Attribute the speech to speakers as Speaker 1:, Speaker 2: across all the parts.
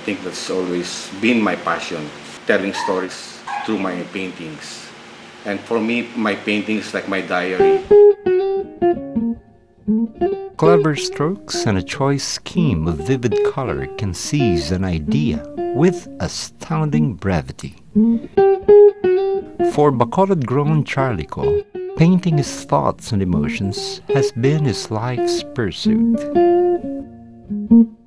Speaker 1: think that's always been my passion, telling stories through my paintings. And for me, my painting is like my diary.
Speaker 2: Clever strokes and a choice scheme of vivid color can seize an idea with astounding brevity. For Bacolod-grown Charlie-Co, painting his thoughts and emotions has been his life's pursuit.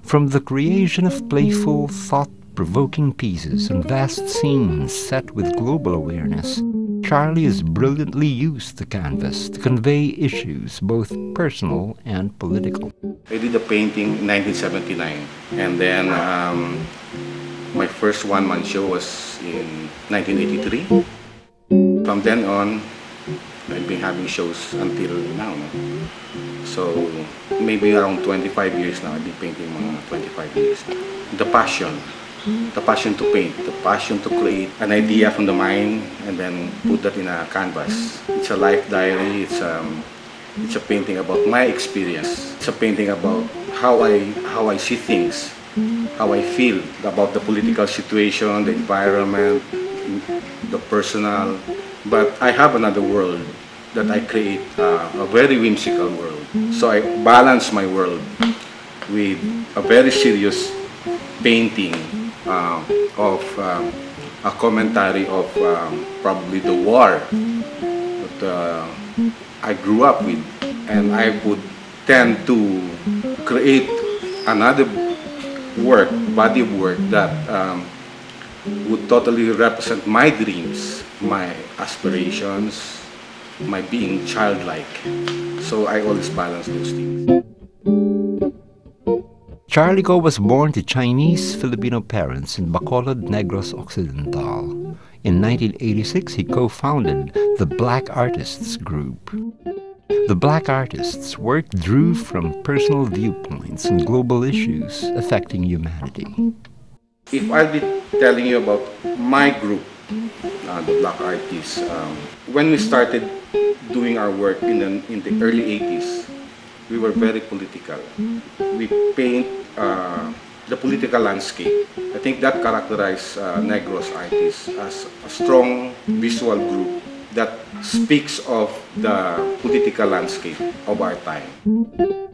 Speaker 2: From the creation of playful, thought-provoking pieces and vast scenes set with global awareness, Charlie has brilliantly used the canvas to convey issues both personal and political.
Speaker 1: I did a painting in 1979, and then my first one-man show was in 1983. From then on, I've been having shows until now. No? So maybe around 25 years now. I've been painting mga 25 years now. The passion to paint, the passion to create an idea from the mind and then put that in a canvas. It's a life diary. It's a painting about my experience. It's a painting about how I see things, how I feel about the political situation, the environment, the personal. But I have another world that I create, a very whimsical world. So I balance my world with a very serious painting of a commentary of probably the war that I grew up with. And I would tend to create another body of work that would totally represent my dreams, my aspirations, my being childlike. So I always balance those things.
Speaker 2: Charlie-Co was born to Chinese-Filipino parents in Bacolod, Negros Occidental. In 1986, he co-founded the Black Artists Group. The Black Artists' work drew from personal viewpoints and global issues affecting humanity.
Speaker 1: If I'll be telling you about my group, the Black Artists, when we started doing our work in the early 80s, we were very political. We paint the political landscape. I think that characterized Negros Artists as a strong visual group that speaks of the political landscape of our time.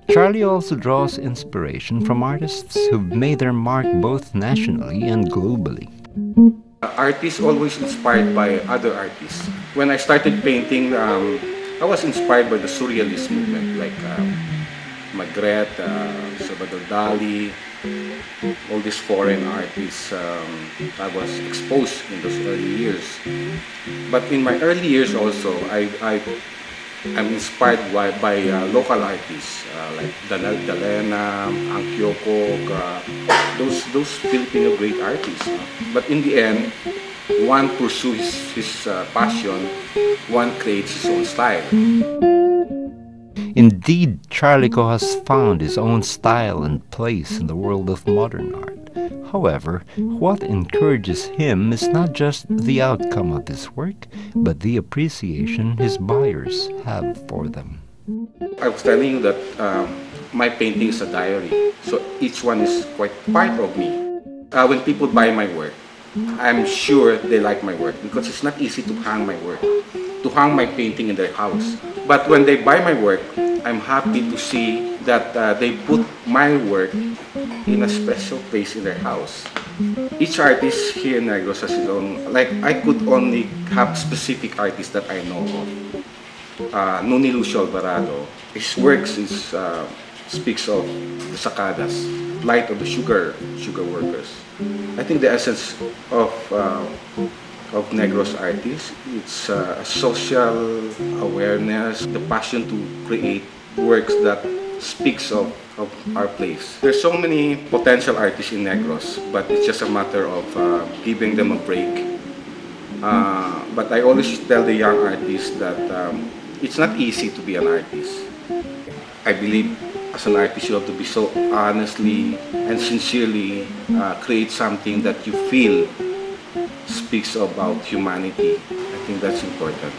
Speaker 2: Charlie also draws inspiration from artists who've made their mark both nationally and globally.
Speaker 1: Artists always inspired by other artists. When I started painting, I was inspired by the Surrealist movement, like Magritte, Salvador Dali, all these foreign artists. I was exposed in those early years. But in my early years also, I'm inspired by local artists like Danel Dalena, Ang Kyoko, those Filipino great artists. But in the end, one pursues his passion, one creates his own style.
Speaker 2: Indeed, Charlie-Co has found his own style and place in the world of modern art. However, what encourages him is not just the outcome of his work, but the appreciation his buyers have for them.
Speaker 1: I was telling you that my painting is a diary, so each one is quite part of me. When people buy my work, I'm sure they like my work because it's not easy to hang my work, to hang my painting in their house. But when they buy my work, I'm happy to see that they put my work in a special place in their house. Each artist here in Negros has his own, like I could only have specific artists that I know of. Noni Lucio Alvarado, his works speaks of the sacadas, light of the sugar workers. I think the essence of Negros artists, it's social awareness, the passion to create works that speaks of our place. There's so many potential artists in Negros, but it's just a matter of giving them a break. But I always tell the young artists that it's not easy to be an artist. I believe as an artist you have to be so honestly and sincerely create something that you feel speaks about humanity. I think that's important.